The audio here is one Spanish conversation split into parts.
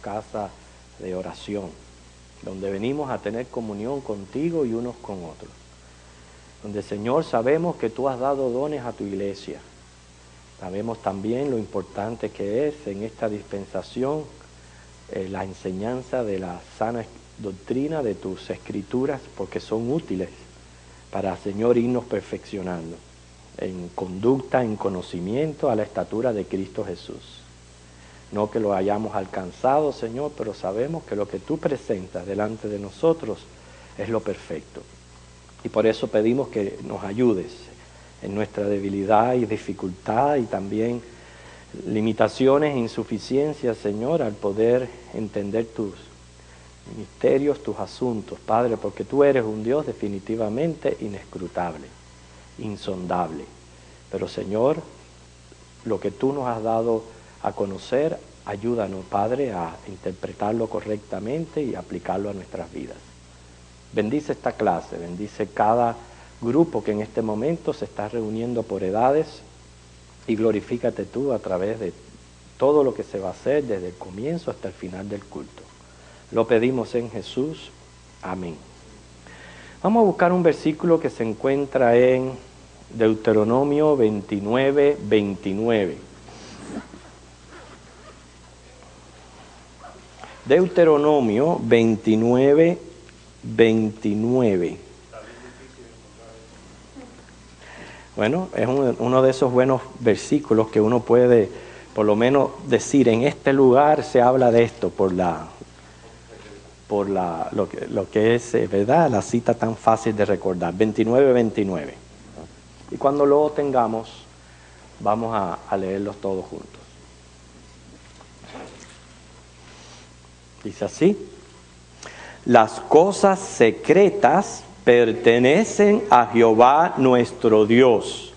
casa de oración, donde venimos a tener comunión contigo y unos con otros. Donde, Señor, sabemos que tú has dado dones a tu iglesia. Sabemos también lo importante que es en esta dispensación la enseñanza de la sana doctrina de tus escrituras, porque son útiles para, Señor, irnos perfeccionando en conducta, en conocimiento, a la estatura de Cristo Jesús. No que lo hayamos alcanzado, Señor, pero sabemos que lo que tú presentas delante de nosotros es lo perfecto. Y por eso pedimos que nos ayudes en nuestra debilidad y dificultad y también limitaciones e insuficiencias, Señor, al poder entender tus misterios, tus asuntos, Padre, porque tú eres un Dios definitivamente inescrutable, insondable. Pero, Señor, lo que tú nos has dado a conocer, ayúdanos, Padre, a interpretarlo correctamente y aplicarlo a nuestras vidas. Bendice esta clase, bendice cada grupo que en este momento se está reuniendo por edades y glorifícate tú a través de todo lo que se va a hacer desde el comienzo hasta el final del culto. Lo pedimos en Jesús. Amén. Vamos a buscar un versículo que se encuentra en Deuteronomio 29, 29. Deuteronomio 29, 29. Bueno, es uno de esos buenos versículos que uno puede por lo menos decir, en este lugar se habla de esto lo que es, ¿verdad? La cita tan fácil de recordar, 29, 29. Y cuando lo tengamos, vamos a leerlos todos juntos. Dice así: las cosas secretas pertenecen a Jehová nuestro Dios,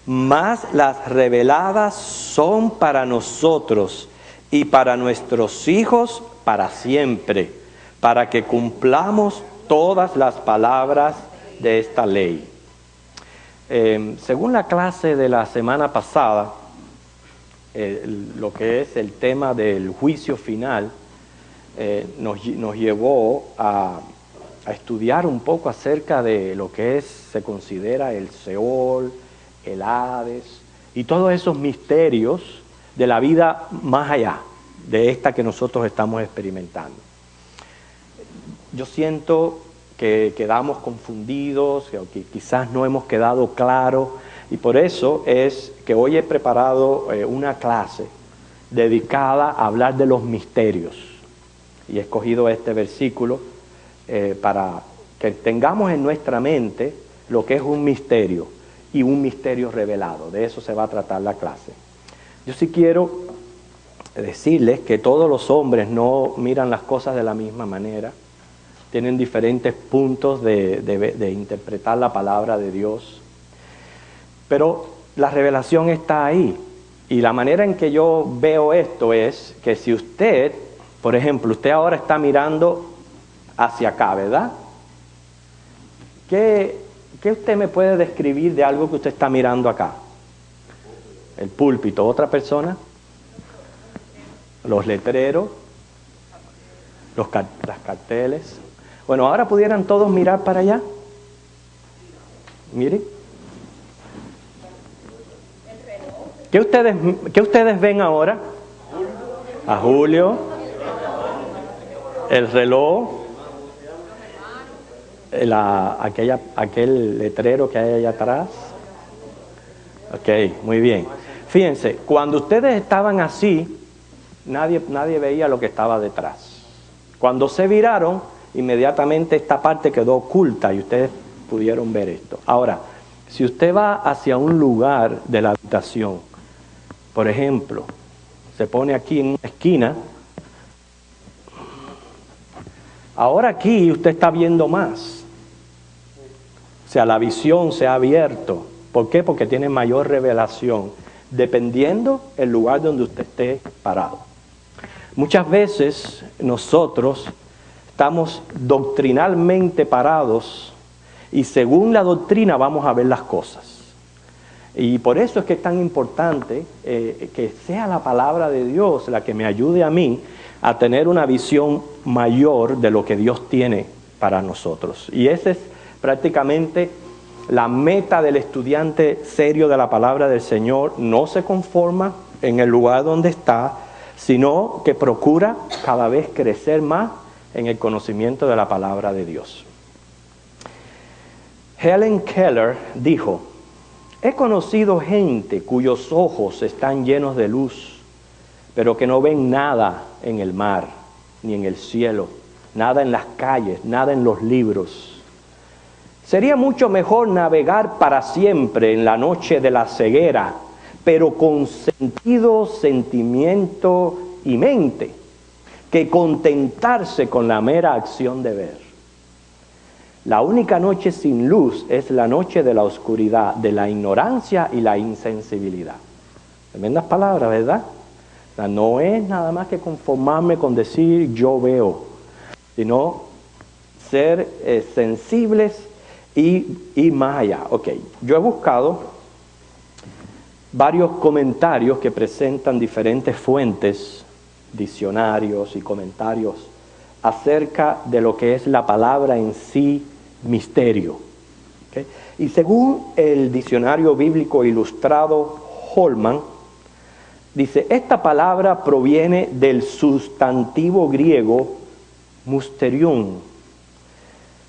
mas las reveladas son para nosotros y para nuestros hijos para siempre, para que cumplamos todas las palabras de esta ley. Según la clase de la semana pasada, lo que es el tema del juicio final, nos llevó a estudiar un poco acerca de lo que se considera el Seol, el Hades y todos esos misterios de la vida más allá de esta que nosotros estamos experimentando. Yo siento que quedamos confundidos, que quizás no hemos quedado claros, y por eso es que hoy he preparado una clase dedicada a hablar de los misterios. Y he escogido este versículo para que tengamos en nuestra mente lo que es un misterio y un misterio revelado. De eso se va a tratar la clase. Yo sí quiero decirles que todos los hombres no miran las cosas de la misma manera, tienen diferentes puntos de interpretar la palabra de Dios, pero la revelación está ahí. Y la manera en que yo veo esto es que si usted, por ejemplo, usted ahora está mirando hacia acá, ¿verdad? ¿Qué usted me puede describir de algo que usted está mirando acá? El púlpito. ¿Otra persona? Los letreros, las carteles. Bueno, ahora pudieran todos mirar para allá. Miren. ¿Qué ustedes ven ahora? A Julio. El reloj. Aquel letrero que hay allá atrás. Ok, muy bien. Fíjense, cuando ustedes estaban así, nadie veía lo que estaba detrás. Cuando se viraron, inmediatamente esta parte quedó oculta y ustedes pudieron ver esto. Ahora, si usted va hacia un lugar de la habitación, por ejemplo, se pone aquí en una esquina, ahora aquí usted está viendo más. O sea, la visión se ha abierto. ¿Por qué? Porque tiene mayor revelación, dependiendo el lugar donde usted esté parado. Muchas veces nosotros estamos doctrinalmente parados y según la doctrina vamos a ver las cosas. Y por eso es que es tan importante que sea la palabra de Dios la que me ayude a mí a tener una visión mayor de lo que Dios tiene para nosotros. Y esa es prácticamente la meta del estudiante serio de la palabra del Señor. No se conforma en el lugar donde está, sino que procura cada vez crecer más en el conocimiento de la palabra de Dios. Helen Keller dijo: he conocido gente cuyos ojos están llenos de luz, pero que no ven nada en el mar, ni en el cielo, nada en las calles, nada en los libros. Sería mucho mejor navegar para siempre en la noche de la ceguera, pero con sentido, sentimiento y mente, que contentarse con la mera acción de ver. La única noche sin luz es la noche de la oscuridad, de la ignorancia y la insensibilidad. Tremendas palabras, ¿verdad? O sea, no es nada más que conformarme con decir yo veo, sino ser sensibles y más allá. Ok, yo he buscado varios comentarios que presentan diferentes fuentes, diccionarios y comentarios acerca de lo que es la palabra en sí, misterio. ¿Okay? Y según el diccionario bíblico ilustrado Holman, dice: esta palabra proviene del sustantivo griego mysterion,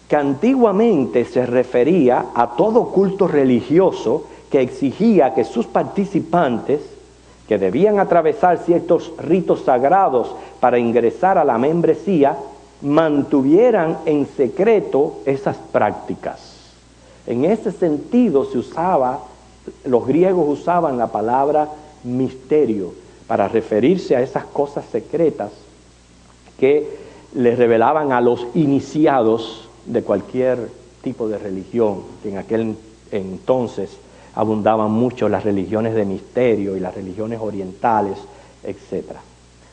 que antiguamente se refería a todo culto religioso que exigía que sus participantes, que debían atravesar ciertos ritos sagrados para ingresar a la membresía, mantuvieran en secreto esas prácticas. En ese sentido los griegos usaban la palabra misterio para referirse a esas cosas secretas que les revelaban a los iniciados de cualquier tipo de religión, que en aquel entonces abundaban mucho las religiones de misterio y las religiones orientales, etc.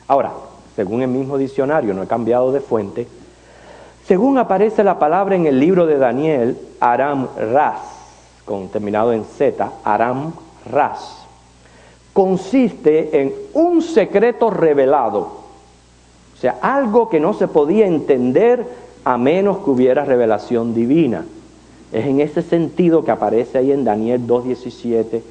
Ahora, según el mismo diccionario, no he cambiado de fuente, según aparece la palabra en el libro de Daniel, Aram Ras, terminado en Z, Aram Ras, consiste en un secreto revelado, o sea, algo que no se podía entender a menos que hubiera revelación divina. Es en ese sentido que aparece ahí en Daniel 2:17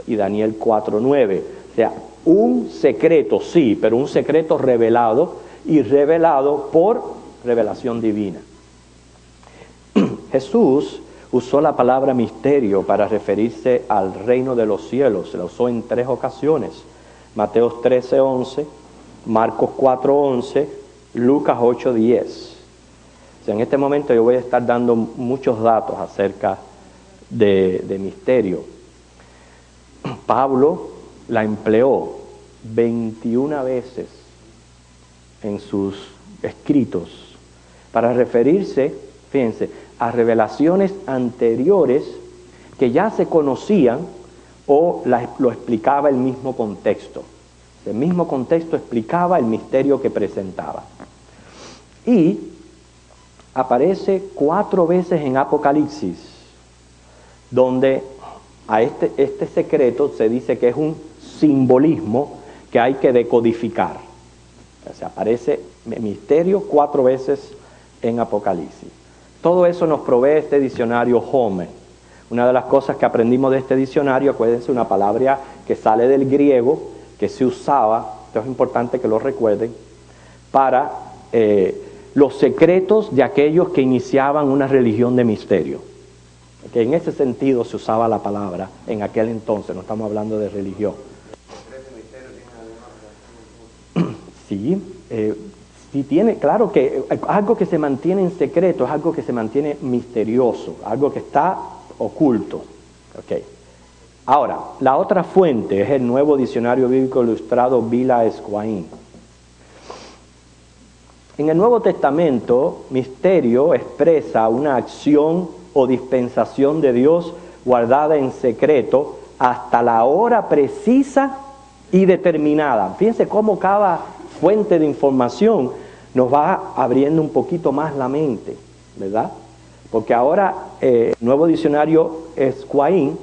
y Daniel 4:9. O sea, un secreto, sí, pero un secreto revelado y revelado por revelación divina. Jesús usó la palabra misterio para referirse al reino de los cielos. Se la usó en 3 ocasiones: Mateo 13:11, Marcos 4:11, Lucas 8:10. O sea, en este momento yo voy a estar dando muchos datos acerca de misterio. Pablo la empleó 21 veces en sus escritos para referirse, fíjense, a revelaciones anteriores que ya se conocían o lo explicaba el mismo contexto. El mismo contexto explicaba el misterio que presentaba. Y aparece 4 veces en Apocalipsis, donde a este secreto se dice que es un simbolismo que hay que decodificar. O sea, aparece misterio 4 veces en Apocalipsis. Todo eso nos provee este diccionario Holman. Una de las cosas que aprendimos de este diccionario, acuérdense, una palabra que sale del griego, que se usaba, esto es importante que lo recuerden, para los secretos de aquellos que iniciaban una religión de misterio. Que en ese sentido se usaba la palabra en aquel entonces, no estamos hablando de religión. Sí, sí tiene, claro que algo que se mantiene en secreto es algo que se mantiene misterioso, algo que está oculto. Okay. Ahora, la otra fuente es el Nuevo Diccionario Bíblico Ilustrado Vila Esquaín. En el Nuevo Testamento, misterio expresa una acción o dispensación de Dios guardada en secreto hasta la hora precisa y determinada. Fíjense cómo cada fuente de información nos va abriendo un poquito más la mente, ¿verdad? Porque ahora el Nuevo Diccionario Esquaín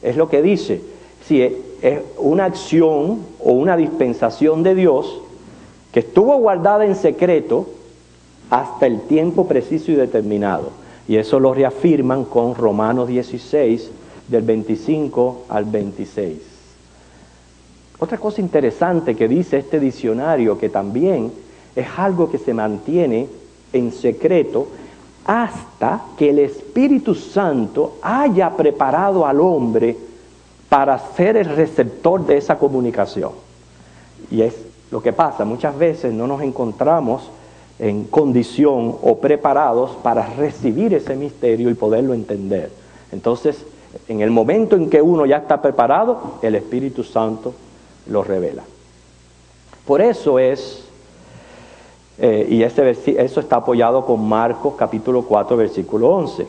es lo que dice, si es una acción o una dispensación de Dios que estuvo guardada en secreto hasta el tiempo preciso y determinado. Y eso lo reafirman con Romanos 16, del 25 al 26. Otra cosa interesante que dice este diccionario, que también es algo que se mantiene en secreto hasta que el Espíritu Santo haya preparado al hombre para ser el receptor de esa comunicación. Y es lo que pasa, muchas veces no nos encontramos en condición o preparados para recibir ese misterio y poderlo entender. Entonces, en el momento en que uno ya está preparado, el Espíritu Santo lo revela. Por eso es, eso está apoyado con Marcos capítulo 4, versículo 11.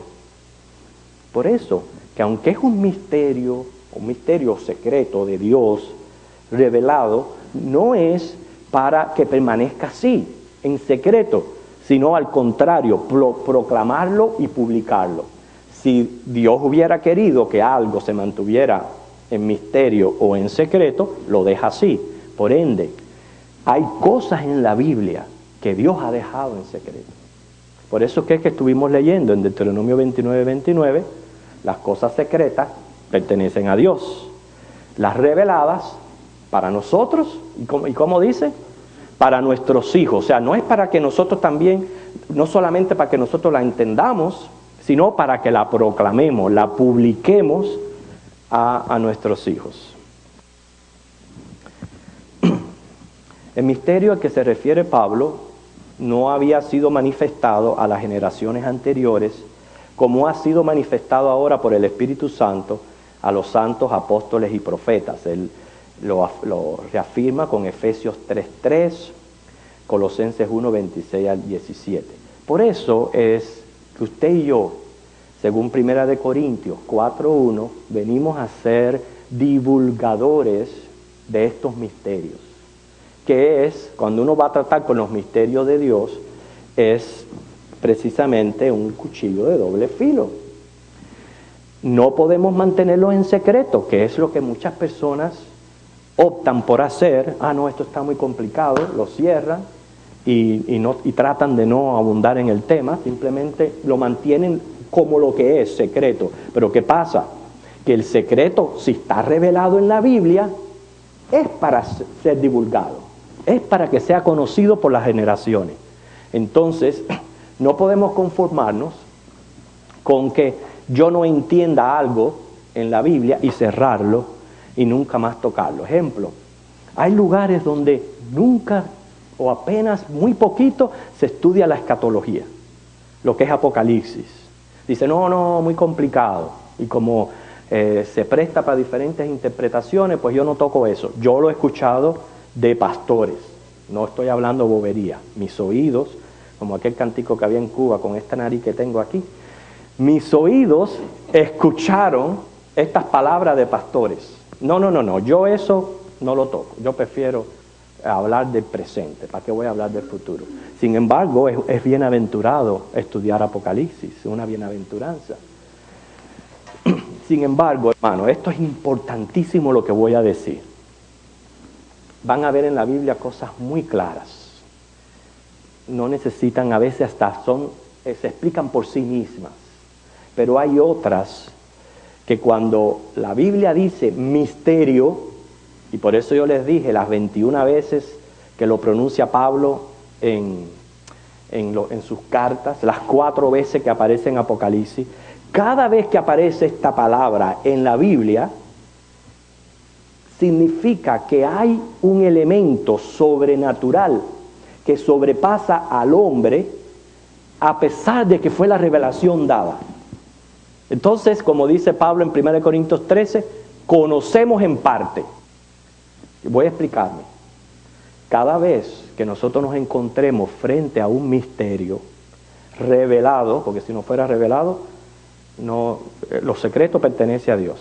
Por eso, que aunque es un misterio secreto de Dios revelado, no es para que permanezca así, en secreto, sino al contrario, proclamarlo y publicarlo. Si Dios hubiera querido que algo se mantuviera en misterio o en secreto, lo deja así. Por ende, hay cosas en la Biblia que Dios ha dejado en secreto. Por eso es que estuvimos leyendo en Deuteronomio 29, 29, las cosas secretas pertenecen a Dios. Las reveladas para nosotros, ¿y cómo dice? Para nuestros hijos. O sea, no es para que nosotros también, no solamente para que nosotros la entendamos, sino para que la proclamemos, la publiquemos a nuestros hijos. El misterio al que se refiere Pablo no había sido manifestado a las generaciones anteriores, como ha sido manifestado ahora por el Espíritu Santo a los santos apóstoles y profetas. Él lo reafirma con Efesios 3:3, Colosenses 1:26 al 17. Por eso es que usted y yo, según 1 Corintios 4:1, venimos a ser divulgadores de estos misterios, que es, cuando uno va a tratar con los misterios de Dios, es precisamente un cuchillo de doble filo. No podemos mantenerlo en secreto, que es lo que muchas personas optan por hacer. No, esto está muy complicado, lo cierran y tratan de no abundar en el tema, simplemente lo mantienen como lo que es, secreto. Pero ¿qué pasa? Que el secreto, si está revelado en la Biblia, es para ser divulgado, es para que sea conocido por las generaciones. Entonces, no podemos conformarnos con que yo no entienda algo en la Biblia y cerrarlo y nunca más tocarlo. Ejemplo, hay lugares donde nunca o apenas muy poquito se estudia la escatología, lo que es Apocalipsis. Dice, no, muy complicado. Y como se presta para diferentes interpretaciones, pues yo no toco eso. Yo lo he escuchado de pastores, no estoy hablando bobería. Mis oídos, como aquel cantico que había en Cuba con esta nariz que tengo aquí, mis oídos escucharon estas palabras de pastores. No, yo eso no lo toco. Yo prefiero hablar del presente. ¿Para qué voy a hablar del futuro? Sin embargo, es bienaventurado estudiar Apocalipsis, es una bienaventuranza. Sin embargo, hermano, esto es importantísimo lo que voy a decir. Van a ver en la Biblia cosas muy claras. No necesitan, a veces hasta se explican por sí mismas. Pero hay otras que cuando la Biblia dice misterio, y por eso yo les dije las 21 veces que lo pronuncia Pablo en sus cartas, las 4 veces que aparece en Apocalipsis, cada vez que aparece esta palabra en la Biblia, significa que hay un elemento sobrenatural que sobrepasa al hombre a pesar de que fue la revelación dada. Entonces, como dice Pablo en 1 Corintios 13, conocemos en parte. Voy a explicarme. Cada vez que nosotros nos encontremos frente a un misterio revelado, porque si no fuera revelado, lo secreto pertenece a Dios.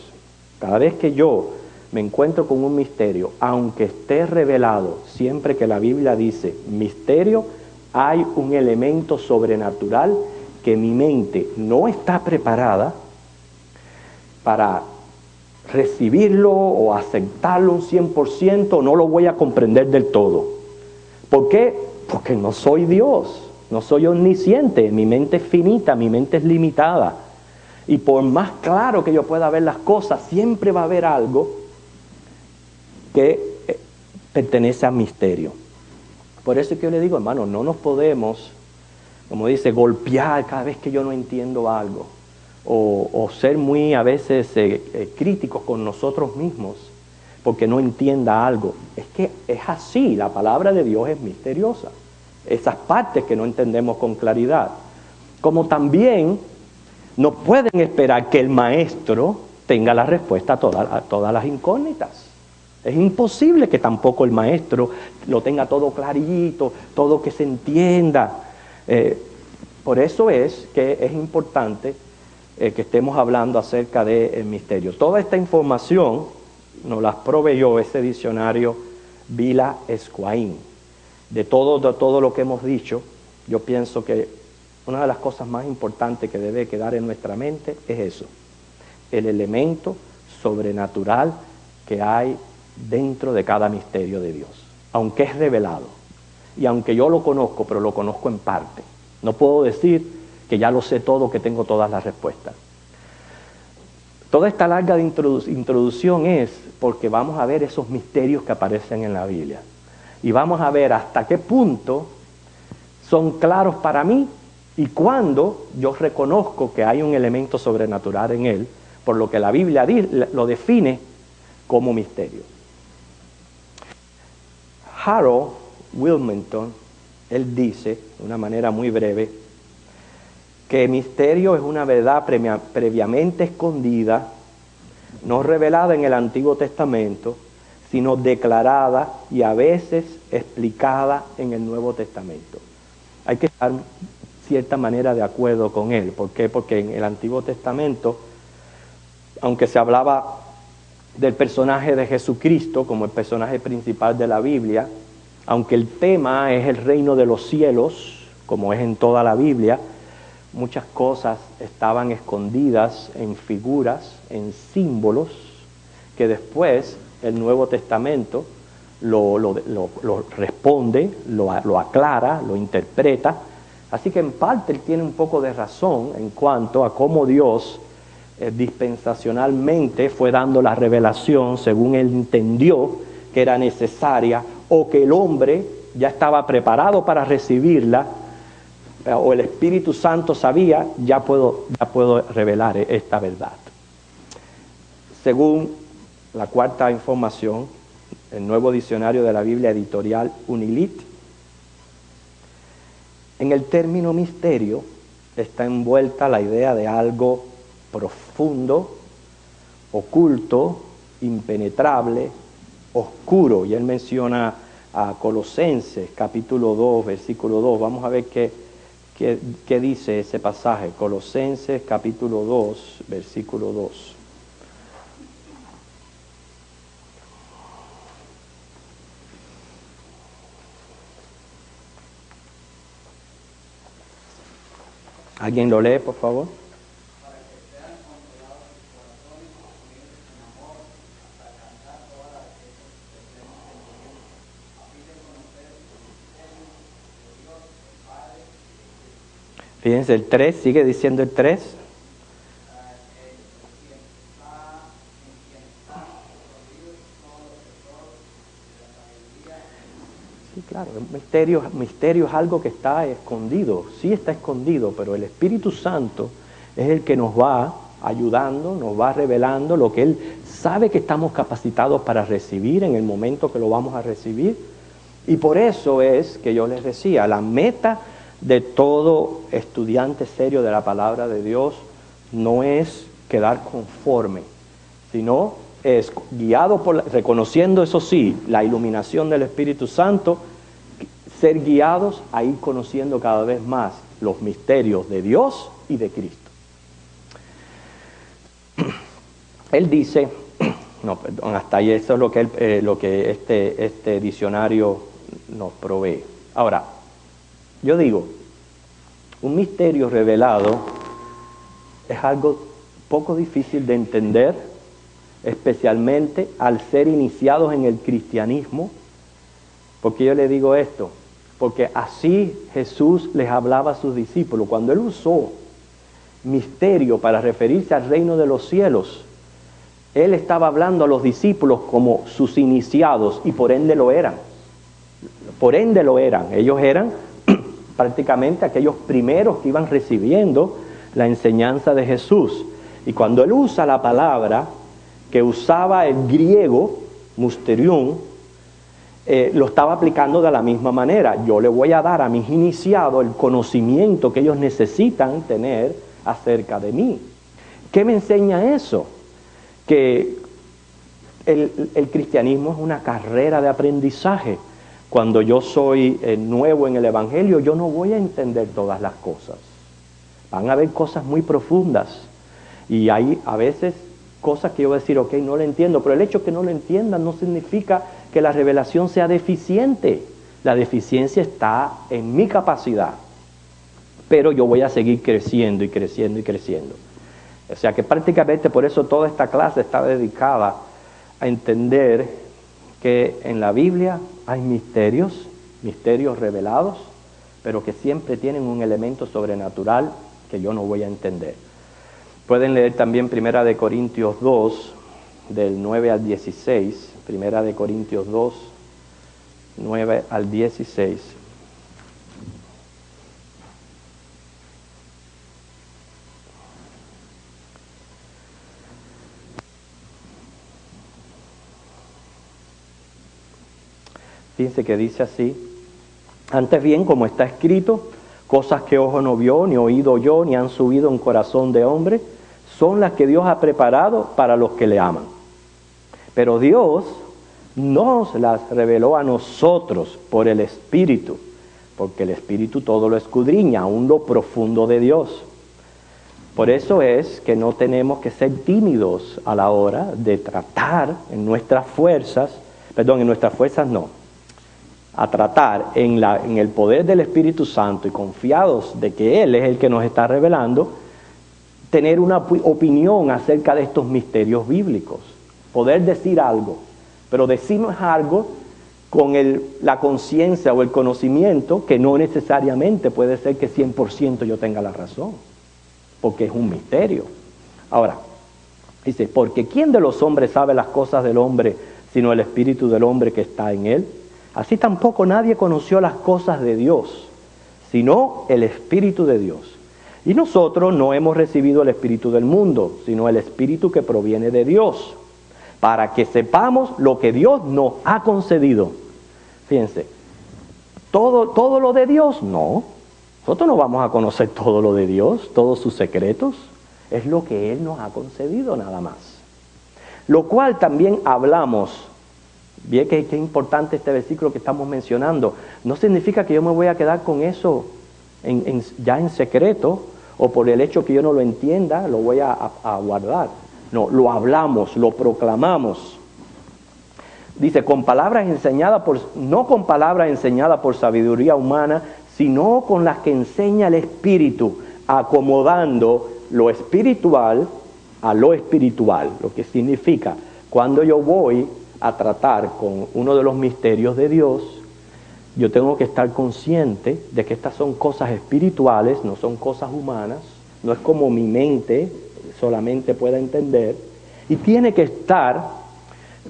Cada vez que yo me encuentro con un misterio, aunque esté revelado, siempre que la Biblia dice misterio, hay un elemento sobrenatural que mi mente no está preparada para recibirlo o aceptarlo un 100%, no lo voy a comprender del todo. ¿Por qué? Porque no soy Dios, no soy omnisciente, mi mente es finita, mi mente es limitada. Y por más claro que yo pueda ver las cosas, siempre va a haber algo que pertenece al misterio. Por eso es que yo le digo, hermano, no nos podemos, como dice, golpear cada vez que yo no entiendo algo. O ser muy a veces críticos con nosotros mismos porque no entienda algo. Es que es así, la palabra de Dios es misteriosa. Esas partes que no entendemos con claridad. Como también no pueden esperar que el maestro tenga la respuesta a todas las incógnitas. Es imposible que tampoco el maestro lo tenga todo clarito, todo que se entienda. Por eso es que es importante que estemos hablando acerca del misterio. Toda esta información nos la proveyó ese diccionario Vila Esquaín. De todo lo que hemos dicho, yo pienso que una de las cosas más importantes que debe quedar en nuestra mente es eso, el elemento sobrenatural que hay dentro de cada misterio de Dios, aunque es revelado, y aunque yo lo conozco, pero lo conozco en parte. No puedo decir que ya lo sé todo, que tengo todas las respuestas. Toda esta larga introducción es porque vamos a ver esos misterios que aparecen en la Biblia. Y vamos a ver hasta qué punto son claros para mí y cuándo yo reconozco que hay un elemento sobrenatural en él, por lo que la Biblia lo define como misterio. Harold Wilmington, él dice, de una manera muy breve, que misterio es una verdad previamente escondida, no revelada en el Antiguo Testamento, sino declarada y a veces explicada en el Nuevo Testamento. Hay que estar en cierta manera de acuerdo con él. ¿Por qué? Porque en el Antiguo Testamento, aunque se hablaba del personaje de Jesucristo como el personaje principal de la Biblia, aunque el tema es el reino de los cielos, como es en toda la Biblia, muchas cosas estaban escondidas en figuras, en símbolos, que después el Nuevo Testamento lo responde, lo aclara, lo interpreta. Así que en parte él tiene un poco de razón en cuanto a cómo Dios dispensacionalmente fue dando la revelación según él entendió que era necesaria o que el hombre ya estaba preparado para recibirla, o el Espíritu Santo sabía, ya puedo revelar esta verdad. Según la cuarta información, el Nuevo Diccionario de la Biblia Editorial Unilit, en el término misterio está envuelta la idea de algo profundo, oculto, impenetrable, oscuro. Y él menciona a Colosenses, capítulo 2, versículo 2. Vamos a ver qué dice ese pasaje. Colosenses, capítulo 2, versículo 2. ¿Alguien lo lee, por favor? Fíjense, el 3, sigue diciendo el 3. Sí, claro, misterio es algo que está escondido, sí está escondido, pero el Espíritu Santo es el que nos va ayudando, nos va revelando lo que Él sabe que estamos capacitados para recibir en el momento que lo vamos a recibir. Y por eso es que yo les decía, la meta de todo estudiante serio de la palabra de Dios no es quedar conforme, sino es guiado reconociendo, eso sí, la iluminación del Espíritu Santo, ser guiados a ir conociendo cada vez más los misterios de Dios y de Cristo. Él dice, no, perdón, hasta ahí, eso es lo que este diccionario nos provee. Ahora, yo digo, un misterio revelado es algo poco difícil de entender, especialmente al ser iniciados en el cristianismo ¿Por qué yo le digo esto? Porque así Jesús les hablaba a sus discípulos. Cuando Él usó misterio para referirse al reino de los cielos, Él estaba hablando a los discípulos como sus iniciados y por ende lo eran. Por ende lo eran. Ellos eran prácticamente aquellos primeros que iban recibiendo la enseñanza de Jesús. Y cuando Él usa la palabra que usaba el griego, musterion, lo estaba aplicando de la misma manera. Yo le voy a dar a mis iniciados el conocimiento que ellos necesitan tener acerca de mí. ¿Qué me enseña eso? Que el cristianismo es una carrera de aprendizaje. Cuando yo soy nuevo en el Evangelio, yo no voy a entender todas las cosas. Van a haber cosas muy profundas. Y hay a veces cosas que yo voy a decir, ok, no lo entiendo. Pero el hecho de que no lo entiendan no significa que la revelación sea deficiente. La deficiencia está en mi capacidad. Pero yo voy a seguir creciendo y creciendo y creciendo. O sea que prácticamente por eso toda esta clase está dedicada a entender que en la Biblia hay misterios revelados, pero que siempre tienen un elemento sobrenatural que yo no voy a entender. Pueden leer también 1 Corintios 2, del 9 al 16, 1 Corintios 2, 9 al 16. Fíjense que dice así: antes bien, como está escrito, cosas que ojo no vio, ni oído oyó, ni han subido en corazón de hombre, son las que Dios ha preparado para los que le aman. Pero Dios nos las reveló a nosotros por el Espíritu, porque el Espíritu todo lo escudriña, aún lo profundo de Dios. Por eso es que no tenemos que ser tímidos a la hora de tratar en nuestras fuerzas a tratar en el poder del Espíritu Santo y confiados de que Él es el que nos está revelando, tener una opinión acerca de estos misterios bíblicos, poder decir algo, pero decimos algo con la conciencia o el conocimiento que no necesariamente puede ser que 100% yo tenga la razón, porque es un misterio. Ahora, dice, porque ¿quién de los hombres sabe las cosas del hombre sino el Espíritu del hombre que está en él? Así tampoco nadie conoció las cosas de Dios, sino el Espíritu de Dios. Y nosotros no hemos recibido el Espíritu del mundo, sino el Espíritu que proviene de Dios, para que sepamos lo que Dios nos ha concedido. Fíjense, todo lo de Dios, no. Nosotros no vamos a conocer todo lo de Dios, todos sus secretos. Es lo que Él nos ha concedido nada más. Lo cual también hablamos. Bien, qué importante este versículo que estamos mencionando. No significa que yo me voy a quedar con eso ya en secreto, o por el hecho que yo no lo entienda, lo voy a guardar. No, lo hablamos, lo proclamamos. Dice, no con palabras enseñadas por sabiduría humana, sino con las que enseña el Espíritu, acomodando lo espiritual a lo espiritual. Lo que significa, cuando yo voy a tratar con uno de los misterios de Dios, yo tengo que estar consciente de que estas son cosas espirituales, no son cosas humanas, no es como mi mente solamente pueda entender, y tiene que estar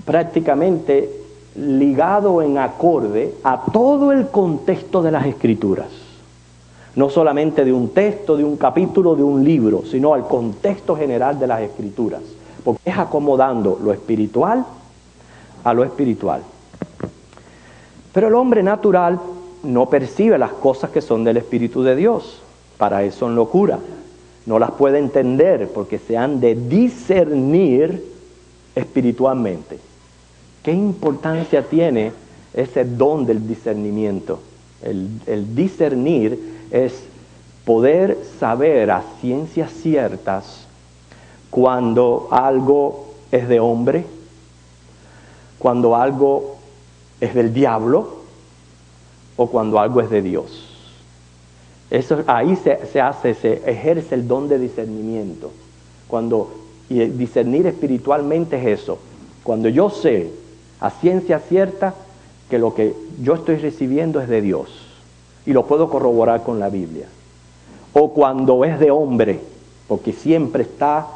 prácticamente ligado en acorde a todo el contexto de las Escrituras. No solamente de un texto, de un capítulo, de un libro, sino al contexto general de las Escrituras, porque es acomodando lo espiritual a lo espiritual. Pero el hombre natural no percibe las cosas que son del Espíritu de Dios. Para él son locura. No las puede entender porque se han de discernir espiritualmente. ¿Qué importancia tiene ese don del discernimiento? El discernir es poder saber a ciencias ciertas cuando algo es de hombre, cuando algo es del diablo o cuando algo es de Dios. Ahí se ejerce el don de discernimiento. Y discernir espiritualmente es eso. Cuando yo sé a ciencia cierta que lo que yo estoy recibiendo es de Dios y lo puedo corroborar con la Biblia. O cuando es de hombre, porque siempre está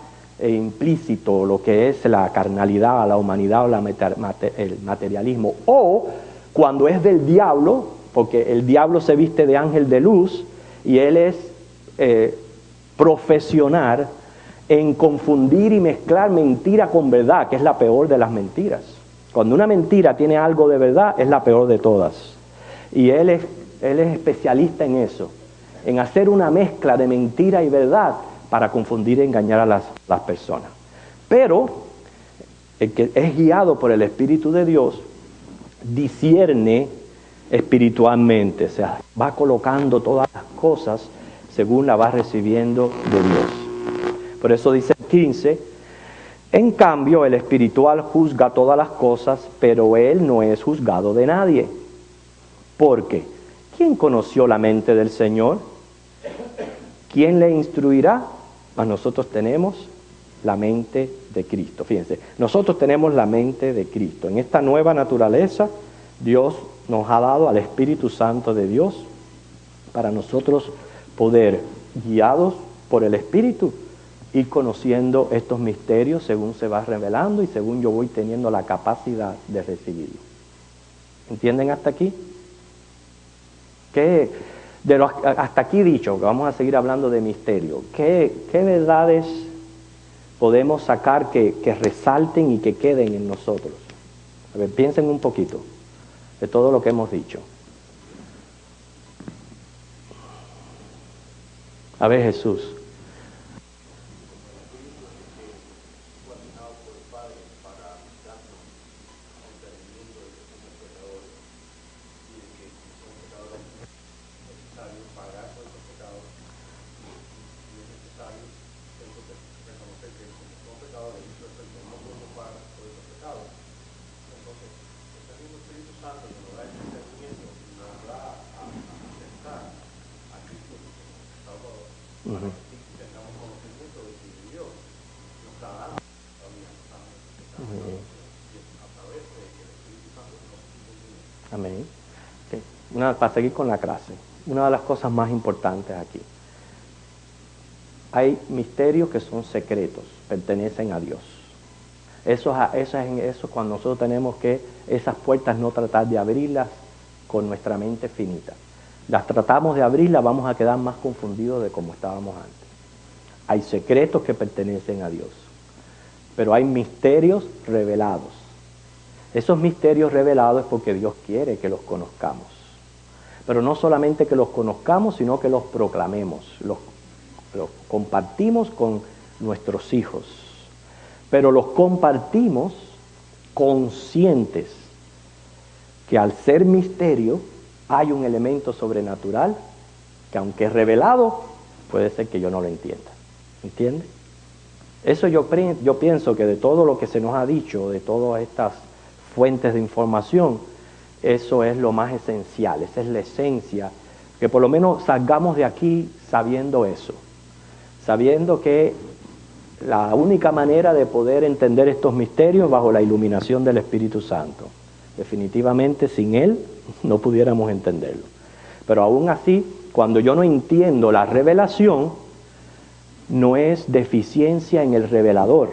implícito lo que es la carnalidad, la humanidad o el materialismo. O cuando es del diablo, porque el diablo se viste de ángel de luz y él es profesional en confundir y mezclar mentira con verdad, que es la peor de las mentiras. Cuando una mentira tiene algo de verdad, es la peor de todas. Y él es especialista en eso, en hacer una mezcla de mentira y verdad para confundir y engañar a las personas. Pero el que es guiado por el Espíritu de Dios discierne espiritualmente, o sea, va colocando todas las cosas según la va recibiendo de Dios. Por eso dice el 15, en cambio el espiritual juzga todas las cosas, pero él no es juzgado de nadie. Porque, ¿quién conoció la mente del Señor? ¿Quién le instruirá? Pues nosotros tenemos la mente de Cristo. Fíjense, nosotros tenemos la mente de Cristo. En esta nueva naturaleza, Dios nos ha dado al Espíritu Santo de Dios para nosotros poder, guiados por el Espíritu, ir conociendo estos misterios según se va revelando y según yo voy teniendo la capacidad de recibirlo. ¿Entienden hasta aquí? Hasta aquí dicho, que vamos a seguir hablando de misterio, ¿qué verdades podemos sacar que resalten y que queden en nosotros? A ver, piensen un poquito de todo lo que hemos dicho. A ver, Jesús. Amén. Okay. Para seguir con la clase, una de las cosas más importantes aquí. Hay misterios que son secretos, pertenecen a Dios. Eso cuando nosotros tenemos que esas puertas no tratar de abrirlas con nuestra mente finita. Las tratamos de abrirlas, vamos a quedar más confundidos de como estábamos antes. Hay secretos que pertenecen a Dios, pero hay misterios revelados. Esos misterios revelados es porque Dios quiere que los conozcamos. Pero no solamente que los conozcamos, sino que los proclamemos, los compartimos con nuestros hijos. Pero los compartimos conscientes que al ser misterio hay un elemento sobrenatural que aunque es revelado, puede ser que yo no lo entienda. ¿Entiende? Eso yo pienso que de todo lo que se nos ha dicho, de todas estas fuentes de información, eso es lo más esencial, esa es la esencia, que por lo menos salgamos de aquí sabiendo eso, sabiendo que la única manera de poder entender estos misterios bajo la iluminación del Espíritu Santo. Definitivamente sin Él no pudiéramos entenderlo. Pero aún así, cuando yo no entiendo la revelación, no es deficiencia en el revelador,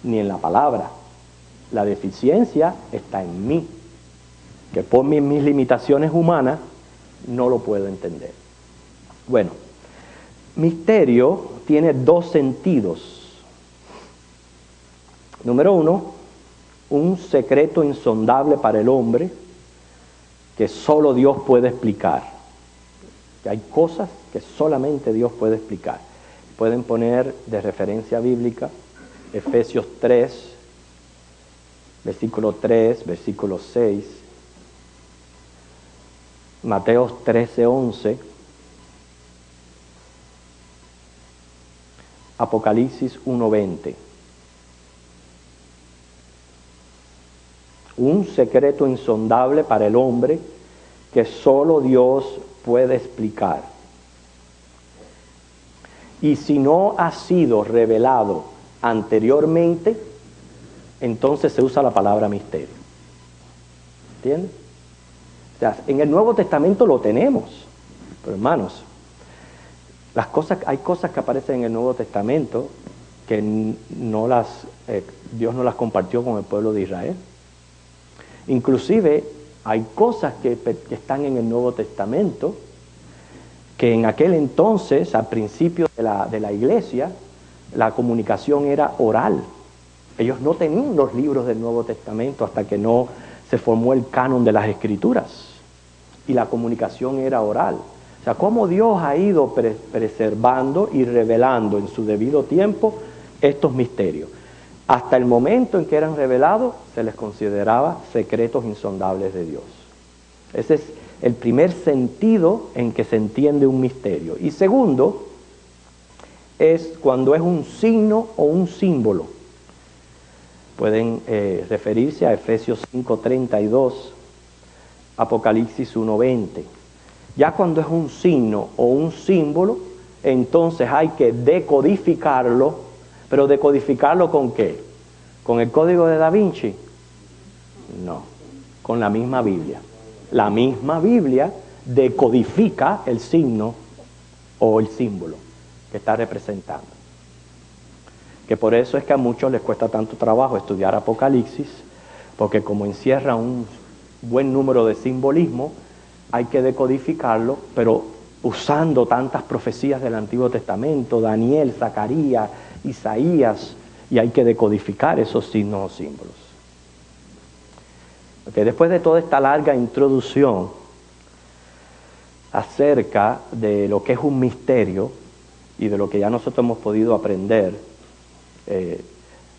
ni en la palabra. La deficiencia está en mí, que por mis limitaciones humanas no lo puedo entender. Bueno, misterio tiene dos sentidos. Número uno, un secreto insondable para el hombre que solo Dios puede explicar. Que hay cosas que solamente Dios puede explicar. Pueden poner de referencia bíblica Efesios 3, versículo 3, versículo 6, Mateo 13, 11, Apocalipsis 1, 20. Un secreto insondable para el hombre que solo Dios puede explicar. Y si no ha sido revelado anteriormente, entonces se usa la palabra misterio. ¿entiendes? O sea, en el Nuevo Testamento lo tenemos, pero hermanos, hay cosas que aparecen en el Nuevo Testamento que Dios no las compartió con el pueblo de Israel. Inclusive hay cosas que están en el Nuevo Testamento que en aquel entonces, al principio de la iglesia, la comunicación era oral. Ellos no tenían los libros del Nuevo Testamento hasta que no se formó el canon de las Escrituras. Y la comunicación era oral. O sea, cómo Dios ha ido preservando y revelando en su debido tiempo estos misterios. Hasta el momento en que eran revelados, se les consideraba secretos insondables de Dios. Ese es el primer sentido en que se entiende un misterio. Y segundo, es cuando es un signo o un símbolo. Pueden referirse a Efesios 5:32, Apocalipsis 1:20. Ya cuando es un signo o un símbolo, entonces hay que decodificarlo, pero ¿decodificarlo con qué? ¿Con el código de Da Vinci? No, con la misma Biblia. La misma Biblia decodifica el signo o el símbolo que está representando. Que por eso es que a muchos les cuesta tanto trabajo estudiar Apocalipsis, porque como encierra un buen número de simbolismo, hay que decodificarlo, pero usando tantas profecías del Antiguo Testamento, Daniel, Zacarías, Isaías, y hay que decodificar esos signos o símbolos. Okay, después de toda esta larga introducción acerca de lo que es un misterio y de lo que ya nosotros hemos podido aprender,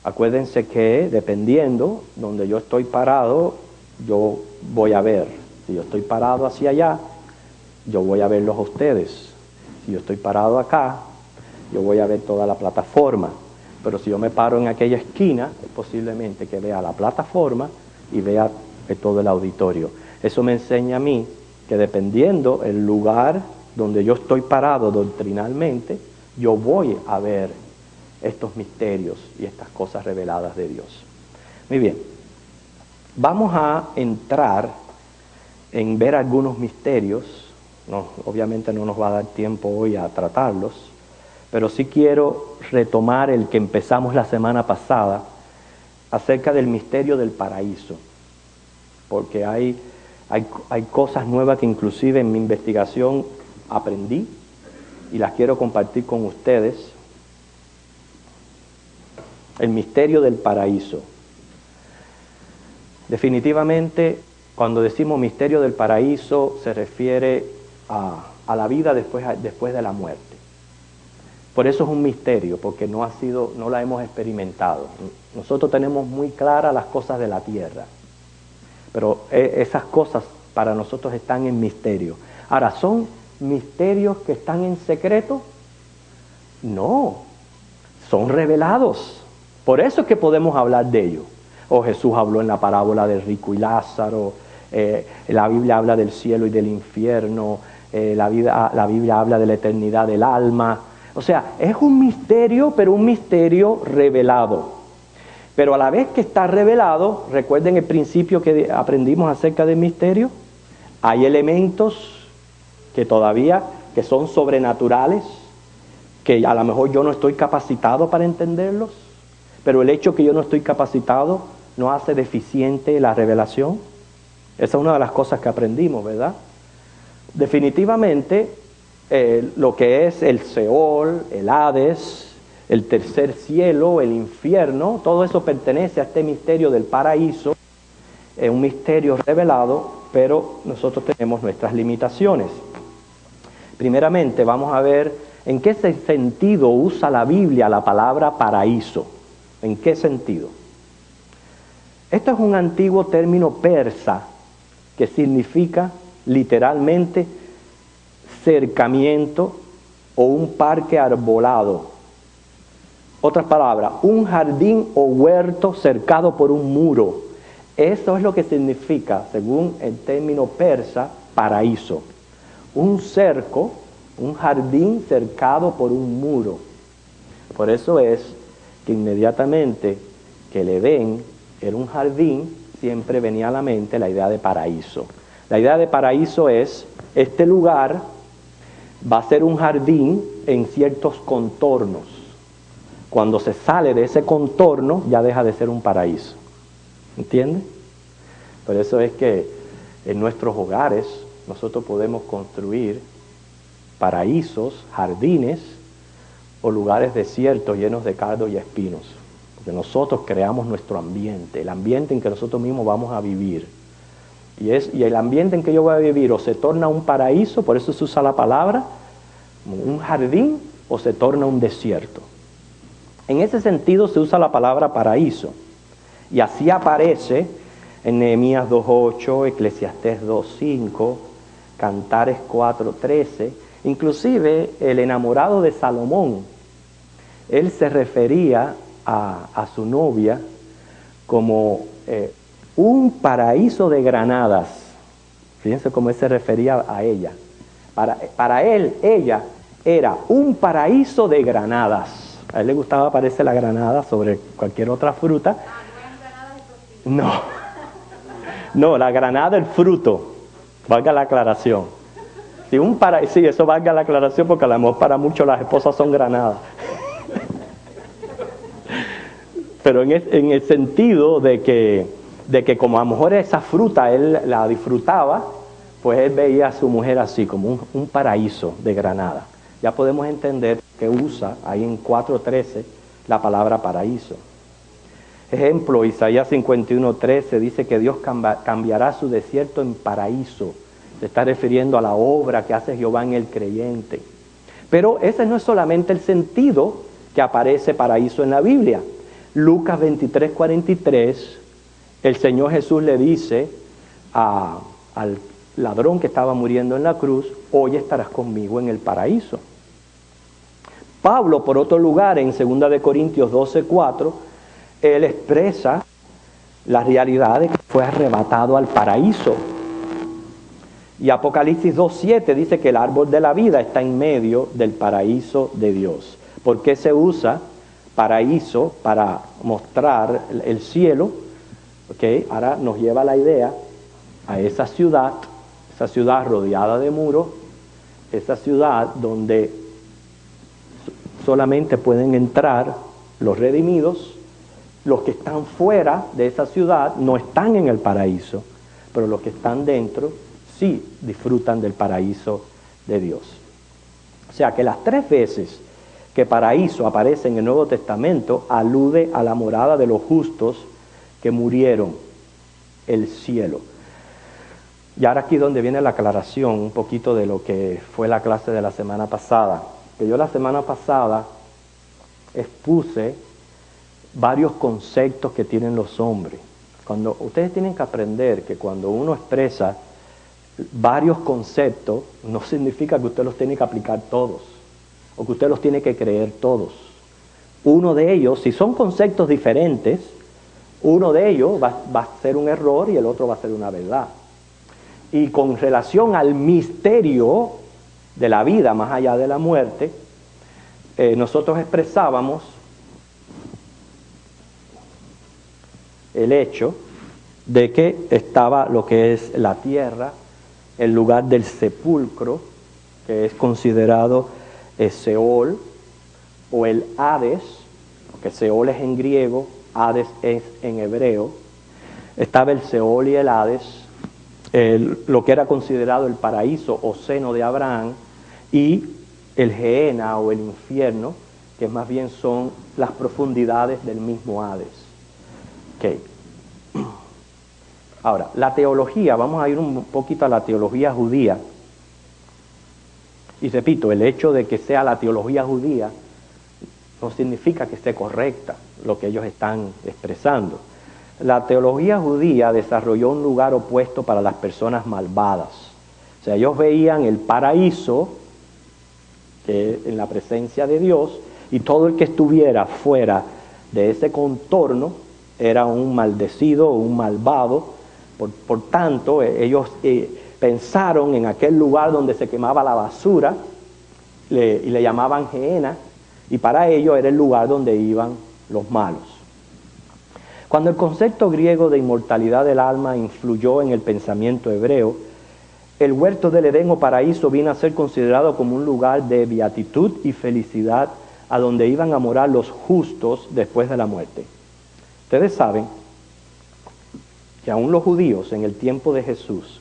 acuérdense que dependiendo donde yo estoy parado, yo voy a ver. Si yo estoy parado hacia allá, yo voy a verlos a ustedes. Si yo estoy parado acá, yo voy a ver toda la plataforma. Pero si yo me paro en aquella esquina, es posiblemente que vea la plataforma y vea todo el auditorio. Eso me enseña a mí que dependiendo el lugar donde yo estoy parado doctrinalmente, yo voy a ver estos misterios y estas cosas reveladas de Dios. Muy bien, vamos a entrar en ver algunos misterios. No, obviamente no nos va a dar tiempo hoy a tratarlos, pero sí quiero retomar el que empezamos la semana pasada acerca del misterio del paraíso, porque hay cosas nuevas que inclusive en mi investigación aprendí y las quiero compartir con ustedes. El misterio del paraíso. Definitivamente, cuando decimos misterio del paraíso, se refiere a la vida después de la muerte. Por eso es un misterio, porque no la hemos experimentado. Nosotros tenemos muy claras las cosas de la tierra, pero esas cosas para nosotros están en misterio. Ahora, ¿son misterios que están en secreto? No, son revelados. Por eso es que podemos hablar de ellos. Jesús habló en la parábola del rico y Lázaro, la Biblia habla del cielo y del infierno, la Biblia habla de la eternidad del alma. O sea, es un misterio, pero un misterio revelado. Pero a la vez que está revelado, recuerden el principio que aprendimos acerca del misterio, hay elementos que son sobrenaturales, que a lo mejor yo no estoy capacitado para entenderlos, pero el hecho que yo no estoy capacitado no hace deficiente la revelación. Esa es una de las cosas que aprendimos, ¿verdad? Definitivamente, lo que es el Seol, el Hades, el tercer cielo, el infierno, todo eso pertenece a este misterio del paraíso. Es un misterio revelado, pero nosotros tenemos nuestras limitaciones. Primeramente, vamos a ver en qué sentido usa la Biblia la palabra paraíso. ¿En qué sentido? Esto es un antiguo término persa que significa literalmente cercamiento o un parque arbolado. Otras palabras, un jardín o huerto cercado por un muro. Eso es lo que significa, según el término persa, paraíso. Un cerco, un jardín cercado por un muro. Por eso es que inmediatamente que el Edén era un jardín siempre venía a la mente la idea de paraíso. La idea de paraíso es, este lugar va a ser un jardín en ciertos contornos. Cuando se sale de ese contorno, ya deja de ser un paraíso. ¿Entiende? Por eso es que en nuestros hogares nosotros podemos construir paraísos, jardines o lugares desiertos llenos de cardos y espinos. Porque nosotros creamos nuestro ambiente, el ambiente en que nosotros mismos vamos a vivir. Y el ambiente en que yo voy a vivir o se torna un paraíso, por eso se usa la palabra, un jardín, o se torna un desierto. En ese sentido se usa la palabra paraíso. Y así aparece en Nehemías 2:8, Eclesiastés 2:5, Cantares 4:13. Inclusive el enamorado de Salomón, él se refería a su novia como un paraíso de granadas. Fíjense cómo él se refería a ella. Para él, ella era un paraíso de granadas. A él le gustaba, parece, la granada sobre cualquier otra fruta. No, la granada, el fruto, valga la aclaración. Sí, eso valga la aclaración porque a lo mejor para muchos las esposas son granadas. Pero en el sentido de que como a lo mejor esa fruta él la disfrutaba, pues él veía a su mujer así, como un paraíso de granada. Ya podemos entender que usa ahí en 4:13 la palabra paraíso. Ejemplo, Isaías 51:13 dice que Dios cambiará su desierto en paraíso. Se está refiriendo a la obra que hace Jehová en el creyente. Pero ese no es solamente el sentido que aparece paraíso en la Biblia. Lucas 23:43, el Señor Jesús le dice al ladrón que estaba muriendo en la cruz, hoy estarás conmigo en el paraíso. Pablo, por otro lugar, en 2 de Corintios 12:4, él expresa la realidad de que fue arrebatado al paraíso. Y Apocalipsis 2:7 dice que el árbol de la vida está en medio del paraíso de Dios. ¿Por qué se usa paraíso para mostrar el cielo? Okay, ahora nos lleva la idea a esa ciudad rodeada de muros, esa ciudad donde solamente pueden entrar los redimidos. Los que están fuera de esa ciudad no están en el paraíso, pero los que están dentro sí disfrutan del paraíso de Dios. O sea que las 3 veces que paraíso aparece en el Nuevo Testamento alude a la morada de los justos que murieron, el cielo. Y ahora aquí donde viene la aclaración un poquito de lo que fue la clase de la semana pasada. Que yo la semana pasada expuse varios conceptos que tienen los hombres. Ustedes tienen que aprender que cuando uno expresa varios conceptos, no significa que usted los tiene que aplicar todos, o que usted los tiene que creer todos. Uno de ellos, si son conceptos diferentes, uno de ellos va a ser un error y el otro va a ser una verdad. Y con relación al misterio de la vida más allá de la muerte, nosotros expresábamos el hecho de que estaba lo que es la tierra, el lugar del sepulcro, que es considerado Seol, o el Hades, que Seol es en griego, Hades es en hebreo. Estaba el Seol y el Hades, lo que era considerado el paraíso o seno de Abraham, y el Gehenna o el infierno, que más bien son las profundidades del mismo Hades. Okay. Ahora, la teología, vamos a ir un poquito a la teología judía. Y repito, el hecho de que sea la teología judía no significa que esté correcta lo que ellos están expresando. La teología judía desarrolló un lugar opuesto para las personas malvadas. O sea, ellos veían el paraíso en la presencia de Dios, y todo el que estuviera fuera de ese contorno era un maldecido o un malvado. Por tanto, ellos pensaron en aquel lugar donde se quemaba la basura y le llamaban Gehenna, y para ellos era el lugar donde iban los malos. Cuando el concepto griego de inmortalidad del alma influyó en el pensamiento hebreo, el huerto del Edén o paraíso vino a ser considerado como un lugar de beatitud y felicidad a donde iban a morar los justos después de la muerte. Ustedes saben que aún los judíos en el tiempo de Jesús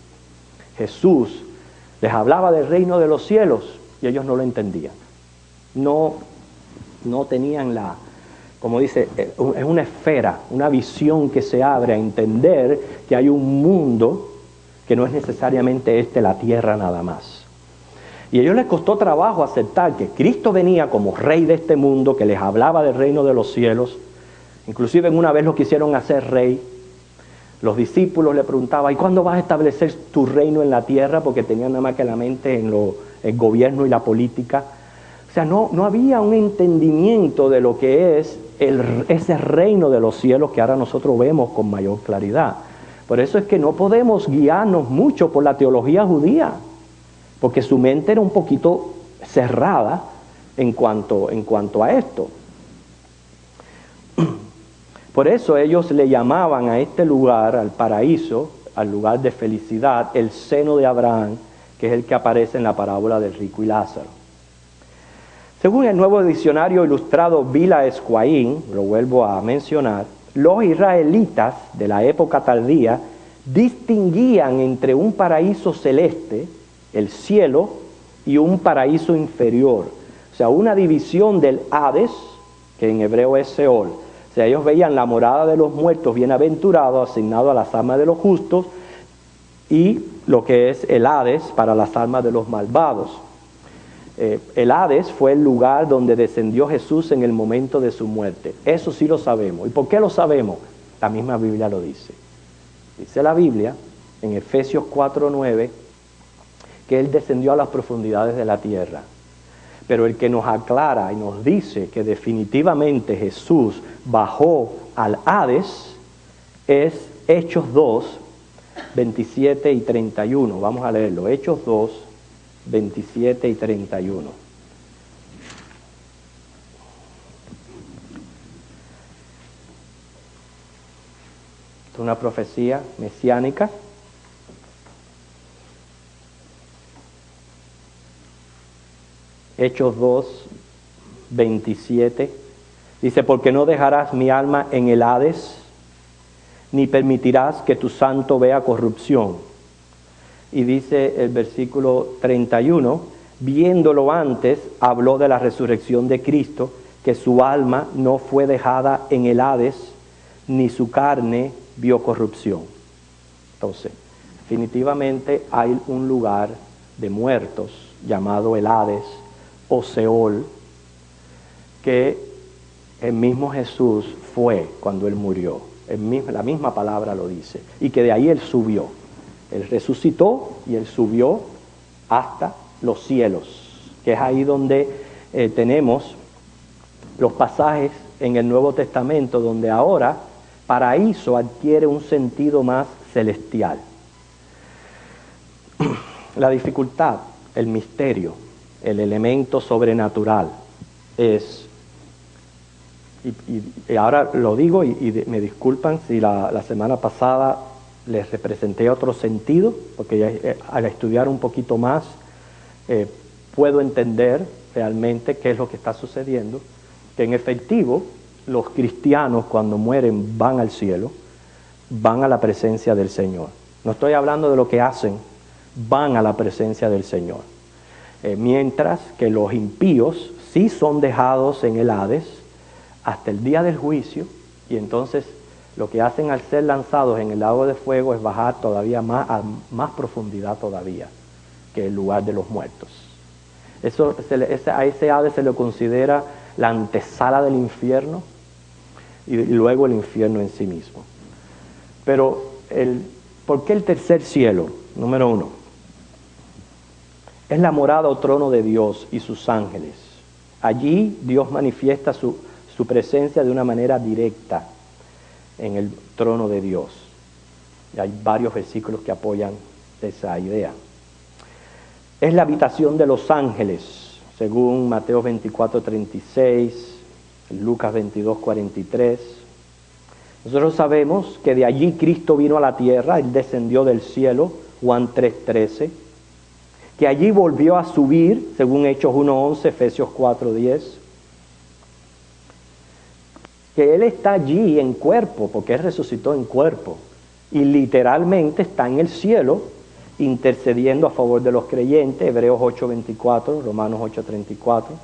les hablaba del reino de los cielos y ellos no lo entendían. No tenían como dice, es una esfera, una visión que se abre a entender que hay un mundo que no es necesariamente la tierra nada más. Y a ellos les costó trabajo aceptar que Cristo venía como rey de este mundo, que les hablaba del reino de los cielos. Inclusive una vez lo quisieron hacer rey. Los discípulos le preguntaban, ¿y cuándo vas a establecer tu reino en la tierra? Porque tenían nada más que la mente en el gobierno y la política. O sea, no había un entendimiento de lo que es ese reino de los cielos que ahora nosotros vemos con mayor claridad. Por eso es que no podemos guiarnos mucho por la teología judía, porque su mente era un poquito cerrada en cuanto a esto. Por eso ellos le llamaban a este lugar, al paraíso, al lugar de felicidad, el seno de Abraham, que es el que aparece en la parábola del rico y Lázaro. Según el nuevo diccionario ilustrado Vila Esquaín, lo vuelvo a mencionar, los israelitas de la época tardía distinguían entre un paraíso celeste, el cielo, y un paraíso inferior. O sea, una división del Hades, que en hebreo es Seol. O sea, ellos veían la morada de los muertos bienaventurados, asignado a las almas de los justos, y lo que es el Hades para las almas de los malvados. El Hades fue el lugar donde descendió Jesús en el momento de su muerte. Eso sí lo sabemos. ¿Y por qué lo sabemos? La misma Biblia lo dice. Dice la Biblia, en Efesios 4:9, que Él descendió a las profundidades de la tierra. Pero el que nos aclara y nos dice que definitivamente Jesús bajó al Hades es Hechos 2, 27 y 31. Vamos a leerlo. Hechos 2, 27 y 31. Es una profecía mesiánica. Hechos 2, 27. Dice, porque no dejarás mi alma en el Hades, ni permitirás que tu santo vea corrupción. Y dice el versículo 31, viéndolo antes, habló de la resurrección de Cristo, que su alma no fue dejada en el Hades, ni su carne vio corrupción. Entonces, definitivamente hay un lugar de muertos llamado el Hades o Seol, que el mismo Jesús fue cuando Él murió. La misma palabra lo dice. Y que de ahí Él subió. Él resucitó y Él subió hasta los cielos, que es ahí donde tenemos los pasajes en el Nuevo Testamento, donde ahora paraíso adquiere un sentido más celestial. La dificultad, el misterio, el elemento sobrenatural es, y ahora lo digo y me disculpan si la semana pasada les representé otro sentido, porque ya, al estudiar un poquito más puedo entender realmente qué es lo que está sucediendo, que en efectivo los cristianos cuando mueren van al cielo, van a la presencia del Señor. No estoy hablando de lo que hacen, van a la presencia del Señor. Mientras que los impíos sí son dejados en el Hades hasta el día del juicio, y entonces lo que hacen al ser lanzados en el lago de fuego es bajar todavía más a más profundidad todavía que el lugar de los muertos. A ese Hades se le considera la antesala del infierno y luego el infierno en sí mismo. Pero ¿por qué el tercer cielo? Número 1. Es la morada o trono de Dios y sus ángeles. Allí Dios manifiesta su presencia de una manera directa en el trono de Dios. Y hay varios versículos que apoyan esa idea. Es la habitación de los ángeles, según Mateo 24:36, Lucas 22:43. Nosotros sabemos que de allí Cristo vino a la tierra, Él descendió del cielo, Juan 3:13, que allí volvió a subir, según Hechos 1:11, Efesios 4:10, que Él está allí en cuerpo, porque Él resucitó en cuerpo, y literalmente está en el cielo, intercediendo a favor de los creyentes, Hebreos 8:24, Romanos 8:34,